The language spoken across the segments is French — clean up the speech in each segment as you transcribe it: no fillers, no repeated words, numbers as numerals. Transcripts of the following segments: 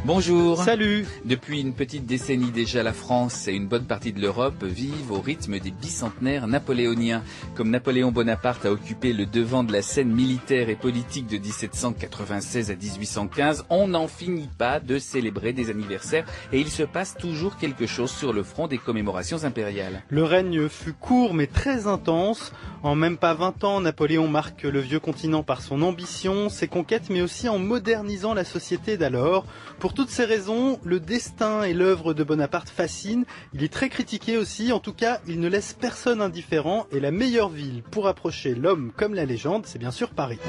Bonjour. Salut. Depuis une petite décennie déjà, la France et une bonne partie de l'Europe vivent au rythme des bicentenaires napoléoniens. Comme Napoléon Bonaparte a occupé le devant de la scène militaire et politique de 1796 à 1815, on n'en finit pas de célébrer des anniversaires et il se passe toujours quelque chose sur le front des commémorations impériales. Le règne fut court mais très intense. En même pas 20 ans, Napoléon marque le vieux continent par son ambition, ses conquêtes, mais aussi en modernisant la société d'alors. Pour toutes ces raisons, le destin et l'œuvre de Bonaparte fascinent. Il est très critiqué aussi, en tout cas, il ne laisse personne indifférent. Et la meilleure ville pour approcher l'homme comme la légende, c'est bien sûr Paris.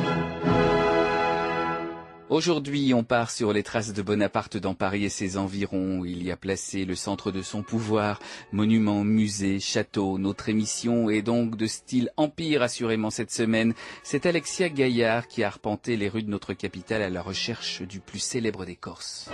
Aujourd'hui, on part sur les traces de Bonaparte dans Paris et ses environs. Il y a placé le centre de son pouvoir, monuments, musées, châteaux. Notre émission est donc de style empire assurément cette semaine. C'est Alexia Gaillard qui a arpenté les rues de notre capitale à la recherche du plus célèbre des Corses.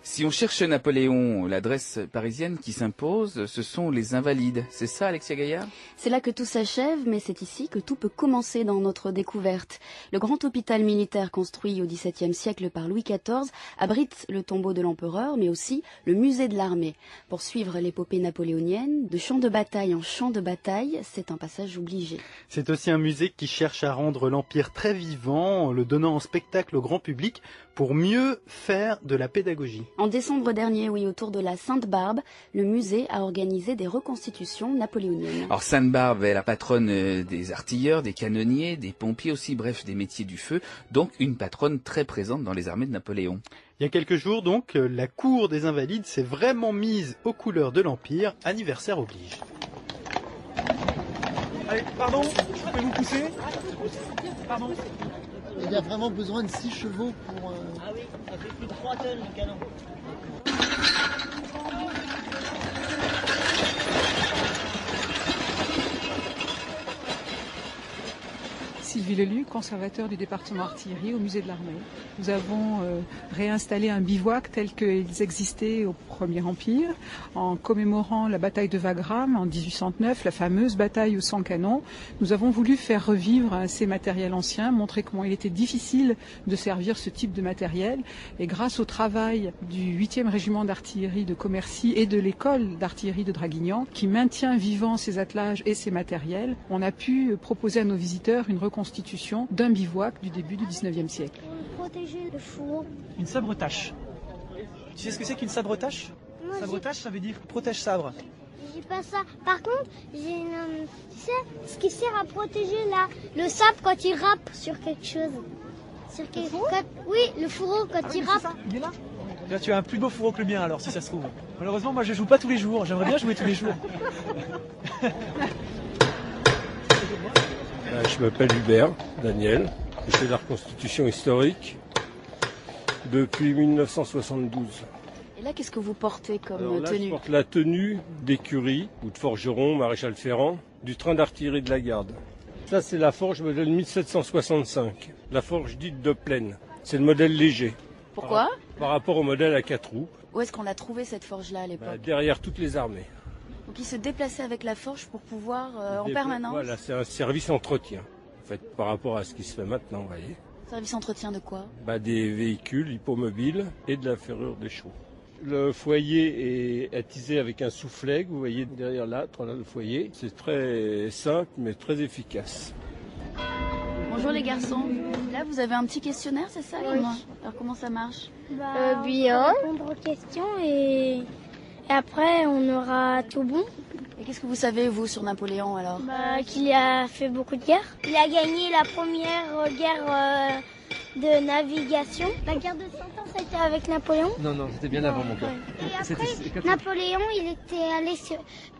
Si on cherche Napoléon, l'adresse parisienne qui s'impose, ce sont les Invalides. C'est ça, Alexia Gaillard ? C'est là que tout s'achève, mais c'est ici que tout peut commencer dans notre découverte. Le grand hôpital militaire construit au XVIIe siècle par Louis XIV abrite le tombeau de l'empereur, mais aussi le musée de l'armée. Pour suivre l'épopée napoléonienne, de champ de bataille en champ de bataille, c'est un passage obligé. C'est aussi un musée qui cherche à rendre l'Empire très vivant, en le donnant en spectacle au grand public, pour mieux faire de la pédagogie. En décembre dernier, autour de la Sainte-Barbe, le musée a organisé des reconstitutions napoléoniennes. Alors Sainte-Barbe est la patronne des artilleurs, des canonniers, des pompiers aussi, bref, des métiers du feu, donc une patronne très présente dans les armées de Napoléon. Il y a quelques jours donc, la cour des Invalides s'est vraiment mise aux couleurs de l'Empire, anniversaire oblige. Allez, pardon, je peux vous pousser ? Pardon ? Il y a vraiment besoin de 6 chevaux pour... Ah oui, ça fait plus de 3 tonnes le canon. Sylvie Lelu, conservateur du département artillerie au musée de l'armée. Nous avons réinstallé un bivouac tel qu'ils existaient au Premier Empire en commémorant la bataille de Wagram en 1809, la fameuse bataille aux 100 canons. Nous avons voulu faire revivre ces matériels anciens, montrer comment il était difficile de servir ce type de matériel. Et grâce au travail du 8e régiment d'artillerie de Commercy et de l'école d'artillerie de Draguignan, qui maintient vivants ces attelages et ces matériels, on a pu proposer à nos visiteurs une reconstitution d'un bivouac du début du 19e siècle. Protéger le fourreau. Une sabre-tache. Tu sais ce que c'est qu'une sabre-tache ? Sabre-tache, ça veut dire protège-sabre. J'ai pas ça. Par contre, j'ai une... Tu sais, ce qui sert à protéger là, le sabre quand il rappe sur quelque chose. Sur quelque... Oui, le fourreau quand il rappe. Ça, il est là. Là, tu as un plus beau fourreau que le mien alors, si ça se trouve. Malheureusement, moi je joue pas tous les jours. J'aimerais bien jouer tous les jours. Je m'appelle Hubert Daniel, je fais de la reconstitution historique depuis 1972. Et là, qu'est-ce que vous portez comme tenue ? Je porte la tenue d'écurie ou de forgeron, maréchal Ferrand, du train d'artillerie de la garde. Ça, c'est la forge modèle 1765, la forge dite de plaine. C'est le modèle léger. Pourquoi ? Par rapport au modèle à 4 roues. Où est-ce qu'on a trouvé cette forge-là à l'époque ? Derrière toutes les armées. Donc il se déplaçait avec la forge pour pouvoir en permanence. Voilà, c'est un service entretien, en fait, par rapport à ce qui se fait maintenant, vous voyez. Service entretien de quoi ? Des véhicules hippomobiles et de la ferrure des chevaux. Le foyer est attisé avec un soufflet, vous voyez derrière là le foyer. C'est très simple mais très efficace. Bonjour les garçons. Là vous avez un petit questionnaire, c'est ça ? Oui. Alors comment ça marche ? Bien. Répondre aux questions et après on aura tout bon. Et qu'est-ce que vous savez vous sur Napoléon alors ? Qu'il a fait beaucoup de guerres. Il a gagné la première guerre de navigation. La guerre de 100 ans, c'était avec Napoléon ? Non, c'était bien avant mon père. Et après, Napoléon, il était allé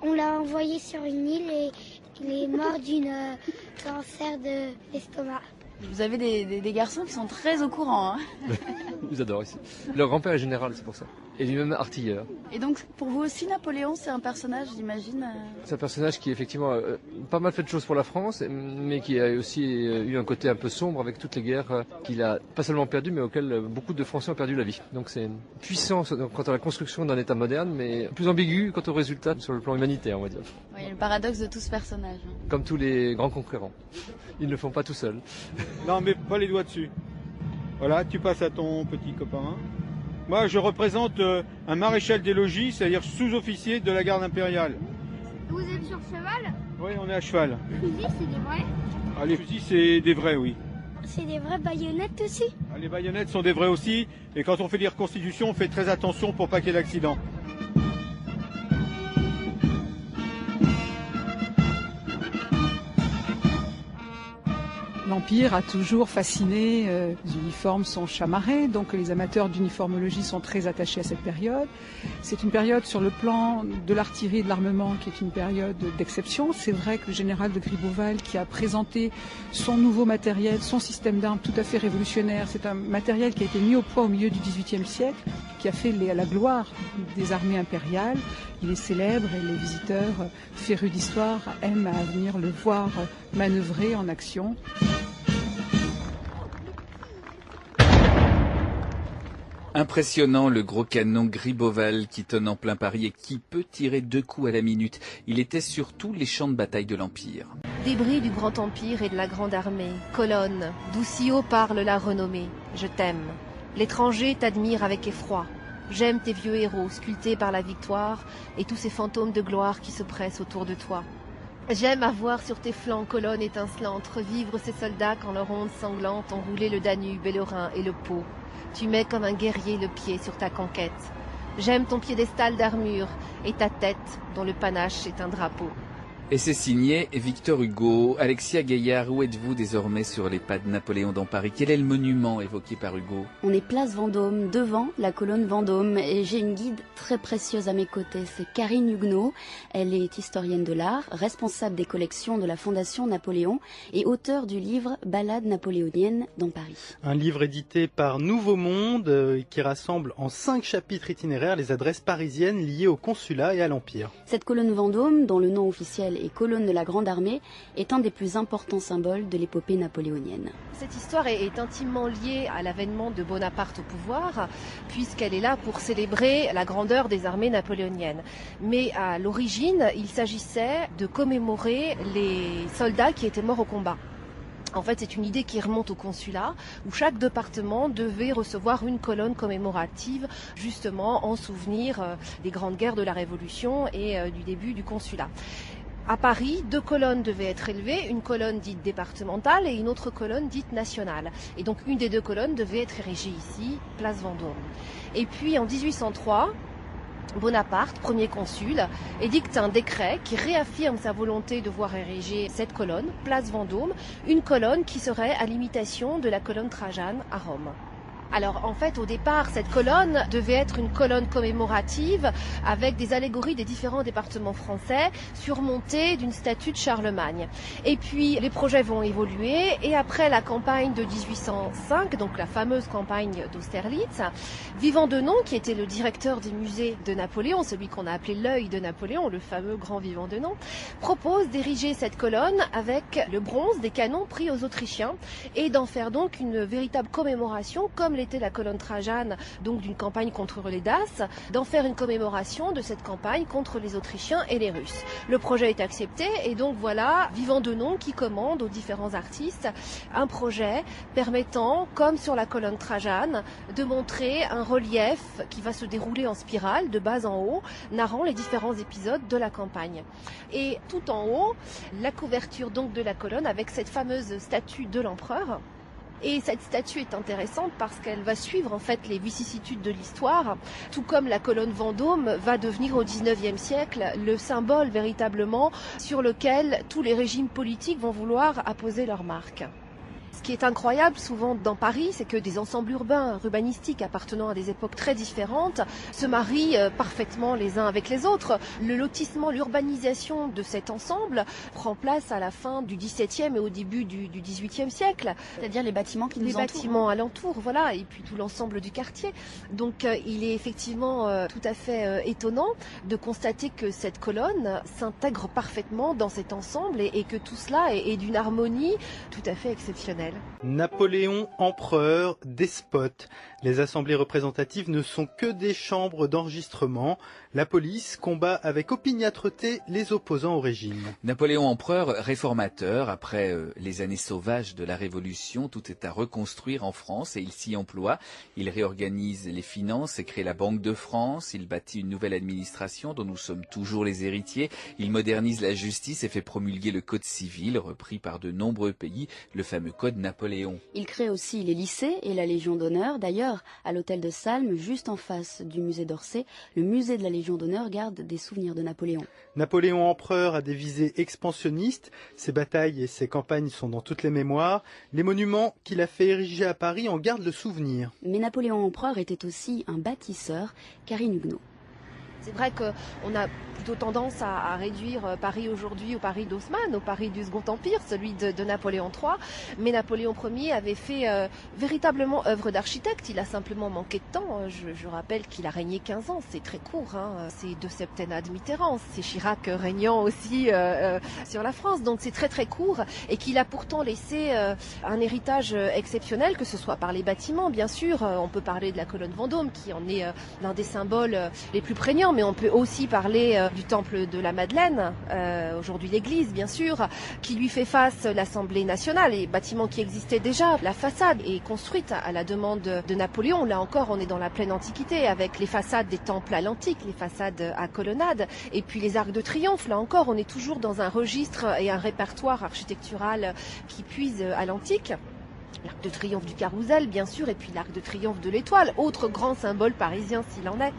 on l'a envoyé sur une île et il est mort d'un cancer de l'estomac. Vous avez des garçons qui sont très au courant. Hein. Ils adorent ici. Leur grand-père est général, c'est pour ça. Et lui-même artilleur. Et donc, pour vous aussi, Napoléon, c'est un personnage, j'imagine C'est un personnage qui, effectivement, pas mal fait de choses pour la France, mais qui a aussi eu un côté un peu sombre avec toutes les guerres qu'il a pas seulement perdues, mais auxquelles beaucoup de Français ont perdu la vie. Donc c'est une puissance quant à la construction d'un État moderne, mais plus ambigu quant au résultat sur le plan humanitaire, on va dire. Oui, le paradoxe de tout ce personnage. Comme tous les grands conquérants. Ils ne le font pas tout seuls. Non, mais pas les doigts dessus. Voilà, tu passes à ton petit copain. Moi, je représente un maréchal des logis, c'est-à-dire sous-officier de la garde impériale. Vous êtes sur cheval? Oui, on est à cheval. Les fusils, c'est des vrais? Ah, les fusils, c'est des vrais, oui. C'est des vraies baïonnettes aussi? Ah, les baïonnettes sont des vrais aussi. Et quand on fait des reconstitutions, on fait très attention pour pas qu'il y ait d'accident. L'Empire a toujours fasciné, les uniformes sont chamarrés, donc les amateurs d'uniformologie sont très attachés à cette période. C'est une période sur le plan de l'artillerie et de l'armement qui est une période d'exception. C'est vrai que le général de Gribeauval qui a présenté son nouveau matériel, son système d'armes tout à fait révolutionnaire, c'est un matériel qui a été mis au point au milieu du XVIIIe siècle, qui a fait la gloire des armées impériales. Il est célèbre et les visiteurs férus d'histoire aiment à venir le voir manœuvrer en action. Impressionnant le gros canon Gribeauval qui tonne en plein Paris et qui peut tirer 2 coups à la minute. Il était sur tous les champs de bataille de l'Empire. Débris du Grand Empire et de la Grande Armée, colonne, d'où si haut parle la renommée. Je t'aime. L'étranger t'admire avec effroi. J'aime tes vieux héros sculptés par la victoire et tous ces fantômes de gloire qui se pressent autour de toi. J'aime avoir sur tes flancs colonnes étincelantes revivre ces soldats quand leurs ondes sanglantes ont roulé le Danube et le Rhin et le Pô. Tu mets comme un guerrier le pied sur ta conquête. J'aime ton piédestal d'armure et ta tête dont le panache est un drapeau. Et c'est signé Victor Hugo. Alexia Gaillard, où êtes-vous désormais sur les pas de Napoléon dans Paris? Quel est le monument évoqué par Hugo? On est place Vendôme, devant la colonne Vendôme, et j'ai une guide très précieuse à mes côtés, c'est Karine Huguenot. Elle est historienne de l'art, responsable des collections de la Fondation Napoléon et auteure du livre Ballades napoléoniennes dans Paris. Un livre édité par Nouveau Monde qui rassemble en 5 chapitres itinéraires les adresses parisiennes liées au consulat et à l'Empire. Cette colonne Vendôme, dont le nom officiel et colonne de la Grande Armée, est un des plus importants symboles de l'épopée napoléonienne. Cette histoire est intimement liée à l'avènement de Bonaparte au pouvoir, puisqu'elle est là pour célébrer la grandeur des armées napoléoniennes. Mais à l'origine, il s'agissait de commémorer les soldats qui étaient morts au combat. En fait, c'est une idée qui remonte au consulat, où chaque département devait recevoir une colonne commémorative, justement en souvenir des grandes guerres de la Révolution et du début du consulat. À Paris, 2 colonnes devaient être élevées, une colonne dite départementale et une autre colonne dite nationale. Et donc une des 2 colonnes devait être érigée ici, place Vendôme. Et puis en 1803, Bonaparte, premier consul, édicte un décret qui réaffirme sa volonté de voir ériger cette colonne, place Vendôme, une colonne qui serait à l'imitation de la colonne Trajane à Rome. Alors en fait au départ cette colonne devait être une colonne commémorative avec des allégories des différents départements français surmontées d'une statue de Charlemagne. Et puis les projets vont évoluer et après la campagne de 1805, donc la fameuse campagne d'Austerlitz, Vivant Denon, qui était le directeur des musées de Napoléon, celui qu'on a appelé l'œil de Napoléon, le fameux grand Vivant Denon, propose d'ériger cette colonne avec le bronze des canons pris aux Autrichiens et d'en faire donc une véritable commémoration comme était la colonne Trajane, donc d'une campagne contre les Daces, d'en faire une commémoration de cette campagne contre les Autrichiens et les Russes. Le projet est accepté et donc voilà Vivant Denon qui commande aux différents artistes un projet permettant, comme sur la colonne Trajane, de montrer un relief qui va se dérouler en spirale de bas en haut, narrant les différents épisodes de la campagne. Et tout en haut, la couverture donc de la colonne avec cette fameuse statue de l'empereur. Et cette statue est intéressante parce qu'elle va suivre en fait les vicissitudes de l'histoire, tout comme la colonne Vendôme va devenir au XIXe siècle le symbole véritablement sur lequel tous les régimes politiques vont vouloir apposer leur marque. Ce qui est incroyable souvent dans Paris, c'est que des ensembles urbanistiques appartenant à des époques très différentes se marient parfaitement les uns avec les autres. Le lotissement, l'urbanisation de cet ensemble prend place à la fin du XVIIe et au début du XVIIIe siècle. C'est-à-dire les bâtiments qui nous entourent. Les bâtiments alentours, voilà, et puis tout l'ensemble du quartier. Donc il est effectivement tout à fait étonnant de constater que cette colonne s'intègre parfaitement dans cet ensemble et que tout cela est d'une harmonie tout à fait exceptionnelle. exceptionnel. Napoléon, empereur, despote. Les assemblées représentatives ne sont que des chambres d'enregistrement. La police combat avec opiniâtreté les opposants au régime. Napoléon empereur réformateur, après les années sauvages de la Révolution, tout est à reconstruire en France et il s'y emploie. Il réorganise les finances et crée la Banque de France. Il bâtit une nouvelle administration dont nous sommes toujours les héritiers. Il modernise la justice et fait promulguer le Code civil, repris par de nombreux pays, le fameux Code Napoléon. Il crée aussi les lycées et la Légion d'honneur. D'ailleurs, à l'hôtel de Salm, juste en face du musée d'Orsay, le musée de la Légion d'honneur garde des souvenirs de Napoléon. Napoléon empereur a des visées expansionnistes. Ses batailles et ses campagnes sont dans toutes les mémoires. Les monuments qu'il a fait ériger à Paris en gardent le souvenir. Mais Napoléon empereur était aussi un bâtisseur, Karine Huguenot. C'est vrai qu'on a plutôt tendance à réduire Paris aujourd'hui au Paris d'Haussmann, au Paris du Second Empire, celui de Napoléon III. Mais Napoléon Ier avait fait véritablement œuvre d'architecte. Il a simplement manqué de temps. Je rappelle qu'il a régné 15 ans. C'est très court. C'est 2 septennats de Mitterrand. C'est Chirac régnant aussi sur la France. Donc c'est très très court. Et qu'il a pourtant laissé un héritage exceptionnel, que ce soit par les bâtiments, bien sûr. On peut parler de la colonne Vendôme, qui en est l'un des symboles les plus prégnants. Mais on peut aussi parler du temple de la Madeleine, aujourd'hui l'église bien sûr, qui lui fait face l'Assemblée nationale, les bâtiments qui existaient déjà. La façade est construite à la demande de Napoléon. Là encore, on est dans la pleine Antiquité, avec les façades des temples à l'antique, les façades à colonnades, et puis les arcs de triomphe. Là encore, on est toujours dans un registre et un répertoire architectural qui puise à l'antique. L'arc de triomphe du Carrousel, bien sûr, et puis l'arc de triomphe de l'Étoile, autre grand symbole parisien s'il en est.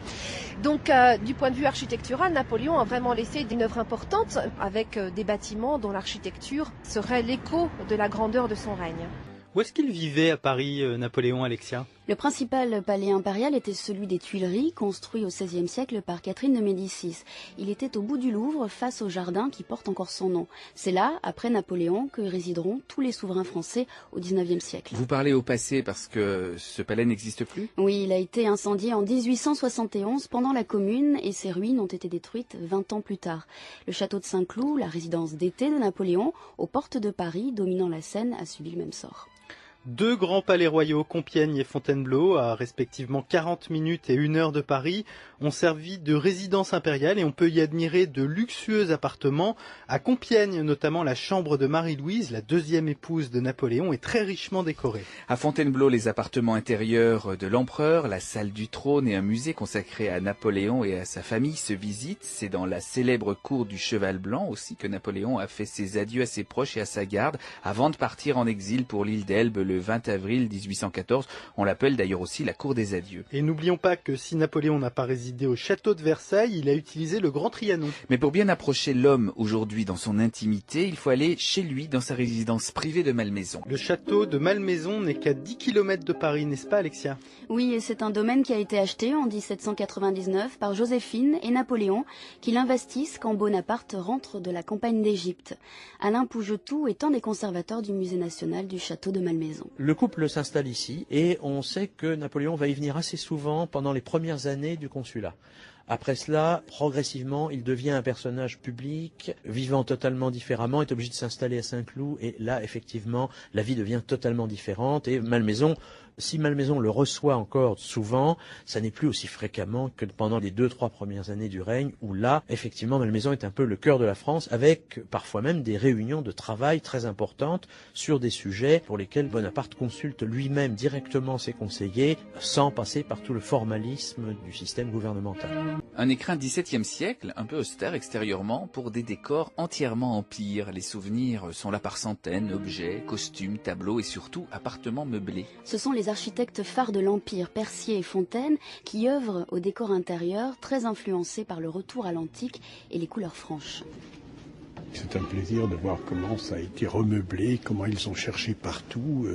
Donc, du point de vue architectural, Napoléon a vraiment laissé une œuvre importante avec des bâtiments dont l'architecture serait l'écho de la grandeur de son règne. Où est-ce qu'il vivait à Paris, Napoléon, Alexia ? Le principal palais impérial était celui des Tuileries, construit au XVIe siècle par Catherine de Médicis. Il était au bout du Louvre, face au jardin qui porte encore son nom. C'est là, après Napoléon, que résideront tous les souverains français au XIXe siècle. Vous parlez au passé parce que ce palais n'existe plus ? Oui, il a été incendié en 1871 pendant la Commune et ses ruines ont été détruites 20 ans plus tard. Le château de Saint-Cloud, la résidence d'été de Napoléon, aux portes de Paris, dominant la Seine, a subi le même sort. 2 grands palais royaux, Compiègne et Fontainebleau, à respectivement 40 minutes et 1 heure de Paris, ont servi de résidence impériale et on peut y admirer de luxueux appartements. À Compiègne, notamment, la chambre de Marie-Louise, la 2e épouse de Napoléon, est très richement décorée. À Fontainebleau, les appartements intérieurs de l'empereur, la salle du trône et un musée consacré à Napoléon et à sa famille se visitent. C'est dans la célèbre cour du Cheval Blanc aussi que Napoléon a fait ses adieux à ses proches et à sa garde avant de partir en exil pour l'île d'Elbe le 20 avril 1814. On l'appelle d'ailleurs aussi la cour des adieux. Et n'oublions pas que si Napoléon n'a pas résidé au château de Versailles, il a utilisé le Grand Trianon. Mais pour bien approcher l'homme aujourd'hui dans son intimité, il faut aller chez lui dans sa résidence privée de Malmaison. Le château de Malmaison n'est qu'à 10 km de Paris, n'est-ce pas Alexia ? Oui, et c'est un domaine qui a été acheté en 1799 par Joséphine et Napoléon, qui l'investissent quand Bonaparte rentre de la campagne d'Égypte. Alain Pougetou est un des conservateurs du musée national du château de Malmaison. Le couple s'installe ici et on sait que Napoléon va y venir assez souvent pendant les premières années du consulat. Après cela, progressivement, il devient un personnage public, vivant totalement différemment, est obligé de s'installer à Saint-Cloud et là, effectivement, la vie devient totalement différente et Malmaison, si Malmaison le reçoit encore souvent, ça n'est plus aussi fréquemment que pendant les 2-3 premières années du règne où là, effectivement, Malmaison est un peu le cœur de la France avec parfois même des réunions de travail très importantes sur des sujets pour lesquels Bonaparte consulte lui-même directement ses conseillers sans passer par tout le formalisme du système gouvernemental. Un écrin 17e siècle, un peu austère extérieurement, pour des décors entièrement empire. Les souvenirs sont là par centaines, objets, costumes, tableaux et surtout appartements meublés. Ce sont les architectes phares de l'Empire, Percier et Fontaine, qui œuvrent au décor intérieur, très influencés par le retour à l'antique et les couleurs franches. C'est un plaisir de voir comment ça a été remeublé, comment ils ont cherché partout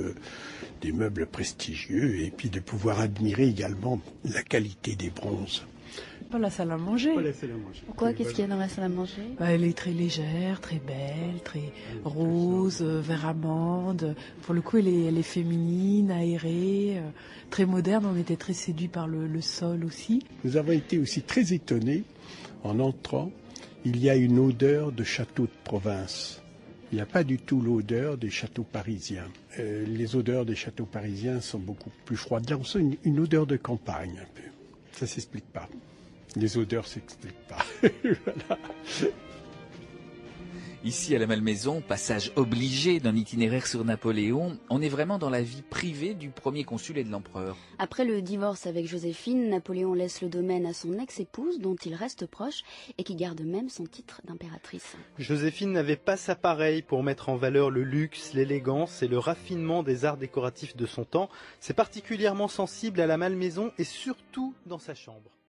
des meubles prestigieux et puis de pouvoir admirer également la qualité des bronzes. Pas la salle à manger. Pourquoi ? Qu'est-ce qu'il y a dans la salle à manger ? Elle est très légère, très belle, très rose, vert amande. Pour le coup, elle est féminine, aérée, très moderne. On était très séduits par le sol aussi. Nous avons été aussi très étonnés en entrant. Il y a une odeur de château de province. Il n'y a pas du tout l'odeur des châteaux parisiens. Les odeurs des châteaux parisiens sont beaucoup plus froides. Là, on sent une odeur de campagne un peu. Ça s'explique pas. Les odeurs s'expliquent pas. Voilà. Ici à la Malmaison, passage obligé d'un itinéraire sur Napoléon, on est vraiment dans la vie privée du premier consul et de l'empereur. Après le divorce avec Joséphine, Napoléon laisse le domaine à son ex-épouse dont il reste proche et qui garde même son titre d'impératrice. Joséphine n'avait pas sa pareille pour mettre en valeur le luxe, l'élégance et le raffinement des arts décoratifs de son temps. C'est particulièrement sensible à la Malmaison et surtout dans sa chambre.